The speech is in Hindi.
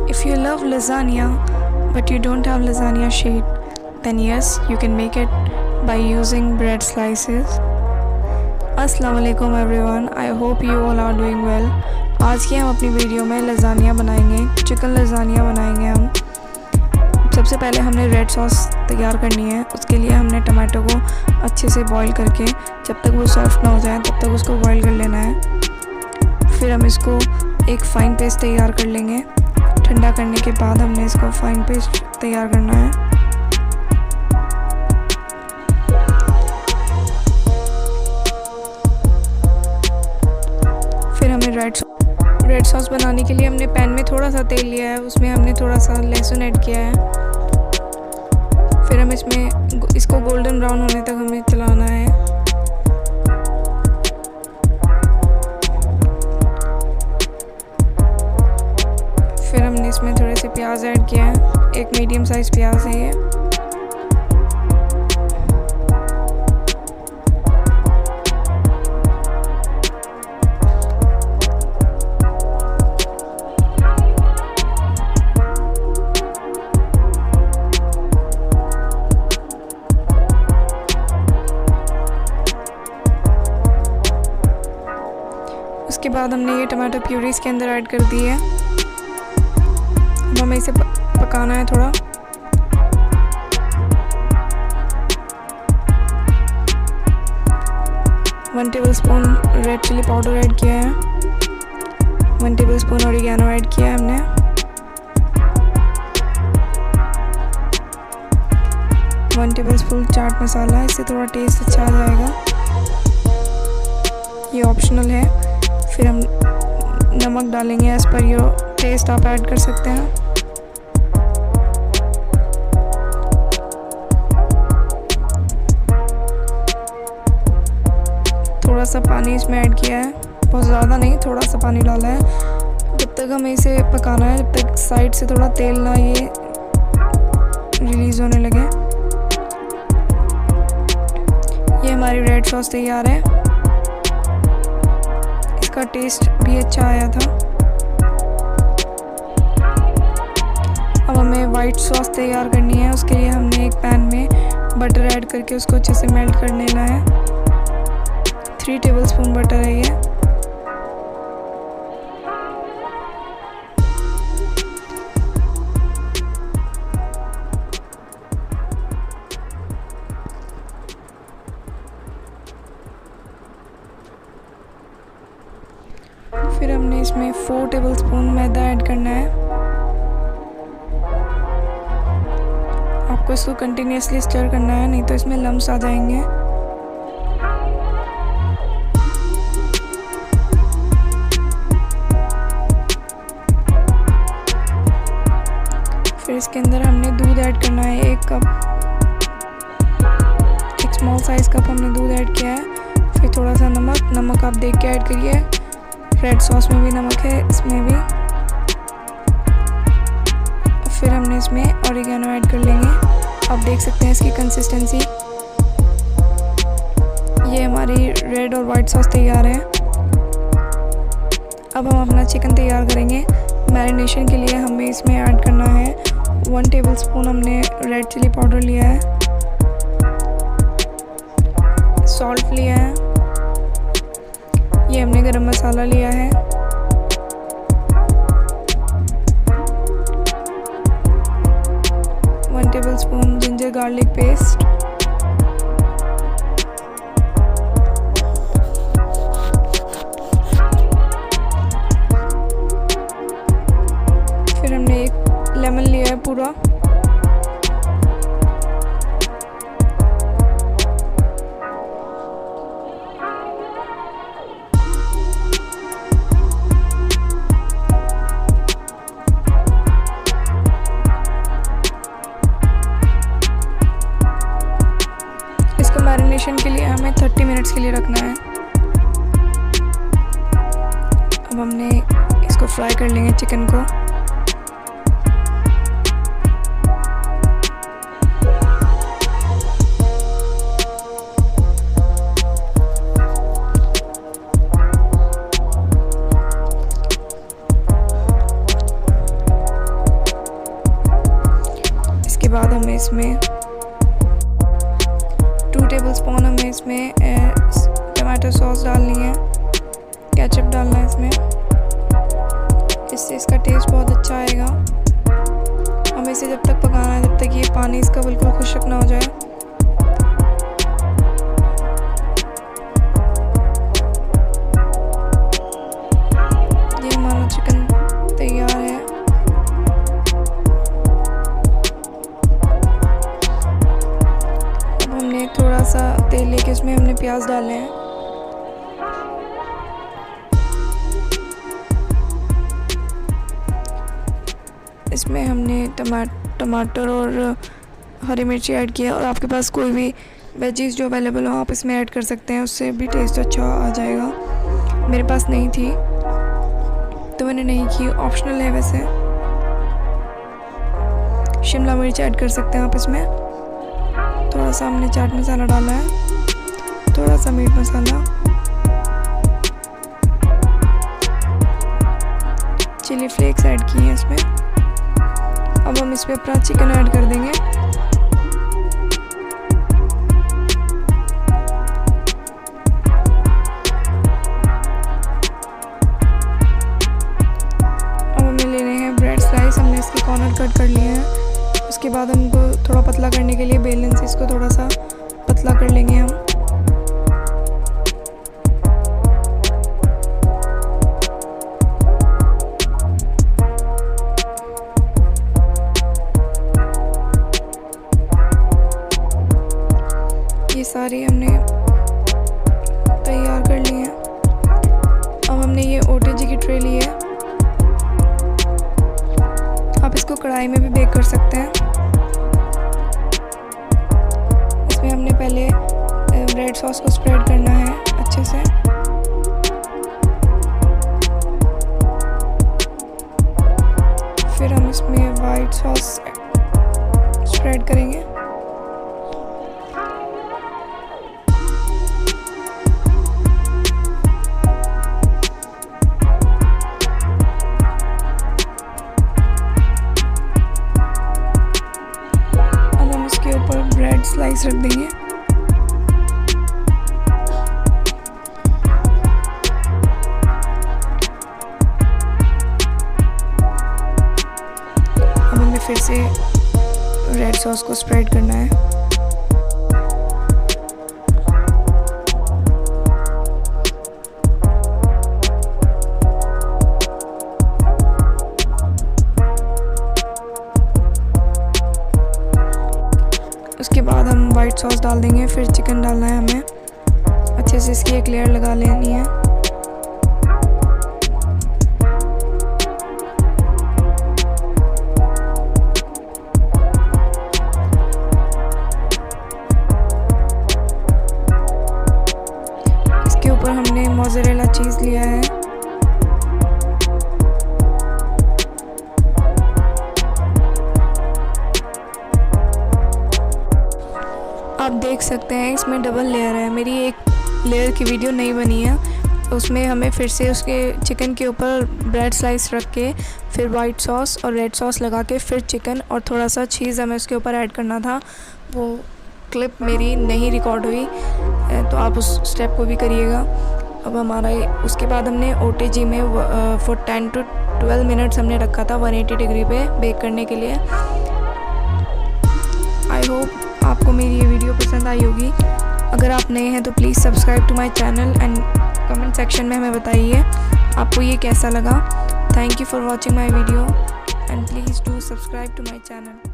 If you love lasagna but you don't have lasagna sheet, then yes, you can make it by using bread slices. अस्सलाम वालेकुम everyone, I hope you all are doing well. आज की हम अपनी वीडियो में लसानिया बनाएंगे, चिकन लसानिया बनाएंगे हम। सबसे पहले हमने रेड सॉस तैयार करनी है। उसके लिए हमने टमाटो को अच्छे से बॉईल करके जब तक वो सॉफ्ट ना हो जाए तब तक उसको बॉईल कर लेना है। फिर हम इसको एक फ़ाइन पेस्ट तैयार कर लेंगे। ठंडा करने के बाद हमने इसको फ़ाइन पेस्ट तैयार करना है। फिर हमें रेड सॉस बनाने के लिए हमने पैन में थोड़ा सा तेल लिया है, उसमें हमने थोड़ा सा लहसुन ऐड किया है। फिर हम इसको गोल्डन ब्राउन होने तक हमें चलाना है। फिर हमने इसमें थोड़े से प्याज ऐड किया है, एक मीडियम साइज़ प्याज है ये। उसके बाद हमने ये टमाटो प्यूरी इसके अंदर ऐड कर दी है। अब हमें इसे पकाना है थोड़ा। One tablespoon red chilli powder add किया है। 1 टेबलस्पून ऑरिगेनो ऐड किया है हमने। वन टेबलस्पून चाट मसाला, इससे थोड़ा टेस्ट अच्छा आ जाएगा। ये ऑप्शनल है। फिर हम नमक डालेंगे एज़ पर योर टेस्ट, आप ऐड कर सकते हैं। थोड़ा सा पानी इसमें ऐड किया है, बहुत ज़्यादा नहीं, थोड़ा सा पानी डाला है। जब तक हमें इसे पकाना है, जब तक साइड से थोड़ा तेल ना ये रिलीज़ होने लगे। ये हमारी रेड सॉस तैयार है। इसका टेस्ट भी अच्छा आया था। अब हमें वाइट सॉस तैयार करनी है। उसके लिए हमने एक पैन में बटर ऐड करके उसको अच्छे से मेल्ट कर लेना है। 3 टेबलस्पून बटर है ये। फिर हमने इसमें 4 टेबलस्पून मैदा ऐड करना है। आपको इसको कंटिन्यूसली स्टर करना है, नहीं तो इसमें लम्स आ जाएंगे। फिर इसके अंदर हमने दूध ऐड करना है, 1 कप, एक स्मॉल साइज़ कप हमने दूध ऐड किया है। फिर थोड़ा सा नमक आप देख के ऐड करिए। रेड सॉस में भी नमक है, इसमें भी। फिर हमने इसमें ऑरिगेनो ऐड कर लेंगे। आप देख सकते हैं इसकी कंसिस्टेंसी। ये हमारी रेड और वाइट सॉस तैयार है। अब हम अपना चिकन तैयार करेंगे। मैरिनेशन के लिए हमें इसमें ऐड करना है 1 टेबलस्पून हमने रेड चिली पाउडर लिया है, सॉल्ट लिया है, ये हमने गरम मसाला लिया है, one tablespoon ginger garlic paste, फिर हमने एक लेमन लिया है पूरा, मैरिनेशन के लिए हमें 30 मिनट्स के लिए रखना है। अब हमने इसको फ्राई कर लेंगे चिकन को। बाद हमें इसमें 2 टेबलस्पून हमें इसमें टमाटो सॉस डालनी है, केचप डालना है इसमें, इससे इसका टेस्ट बहुत अच्छा आएगा। हमें इसे जब तक पकाना है जब तक ये पानी इसका बिल्कुल खुश्क ना हो जाए। ये हमारा चिकन तैयार है। अब हमने थोड़ा सा तेल लेके उसमें हमने प्याज डाले हैं। इसमें हमने टमाटर और हरी मिर्ची ऐड किया, और आपके पास कोई भी वेजीज जो अवेलेबल हो आप इसमें ऐड कर सकते हैं, उससे भी टेस्ट अच्छा आ जाएगा। मेरे पास नहीं थी तो मैंने नहीं की, ऑप्शनल है वैसे। शिमला मिर्च ऐड कर सकते हैं आप इसमें। थोड़ा सा हमने चाट मसाला डाला है, थोड़ा सा मीट मसाला, चिली फ्लेक्स ऐड किए हैं इसमें। अब हम इसमें अपना चिकन ऐड कर देंगे। अब हमें लेने हैं ब्रेड स्लाइस। हमने इसके कॉर्नर कट कर लिए हैं। उसके बाद हमको थोड़ा पतला करने के लिए बेलन से इसको थोड़ा सा पतला कर लेंगे हम। ये सारी हमने तैयार कर ली है। अब हमने ये ओटीजी की ट्रे ली है। आप इसको कढ़ाई में भी बेक कर सकते हैं। इसमें हमने पहले रेड सॉस को स्प्रेड करना है अच्छे से। फिर हम इसमें वाइट सॉस स्प्रेड करेंगे। ब्रेड स्लाइस रख देंगे। अब हमें फिर से रेड सॉस को स्प्रेड करना है। उसके बाद हम वाइट सॉस डाल देंगे। फिर चिकन डालना है हमें, अच्छे से इसकी एक लेयर लगा लेनी है। इसके ऊपर हमने मोज़ेरेला चीज़ लिया है। आप देख सकते हैं इसमें डबल लेयर है। मेरी एक लेयर की वीडियो नहीं बनी है, उसमें हमें फिर से उसके चिकन के ऊपर ब्रेड स्लाइस रख के फिर वाइट सॉस और रेड सॉस लगा के फिर चिकन और थोड़ा सा चीज़ हमें उसके ऊपर ऐड करना था। वो क्लिप मेरी नहीं रिकॉर्ड हुई, तो आप उस स्टेप को भी करिएगा। अब हमारा उसके बाद हमने ओटीजी में फॉर 10 to 12 मिनट्स हमने रखा था 180 डिग्री पे बेक करने के लिए। आई होप आपको मेरी ये वीडियो पसंद आई होगी। अगर आप नए हैं तो please subscribe to my channel and comment section में हमें बताइए आपको ये कैसा लगा। Thank you for watching my video and please do subscribe to my channel.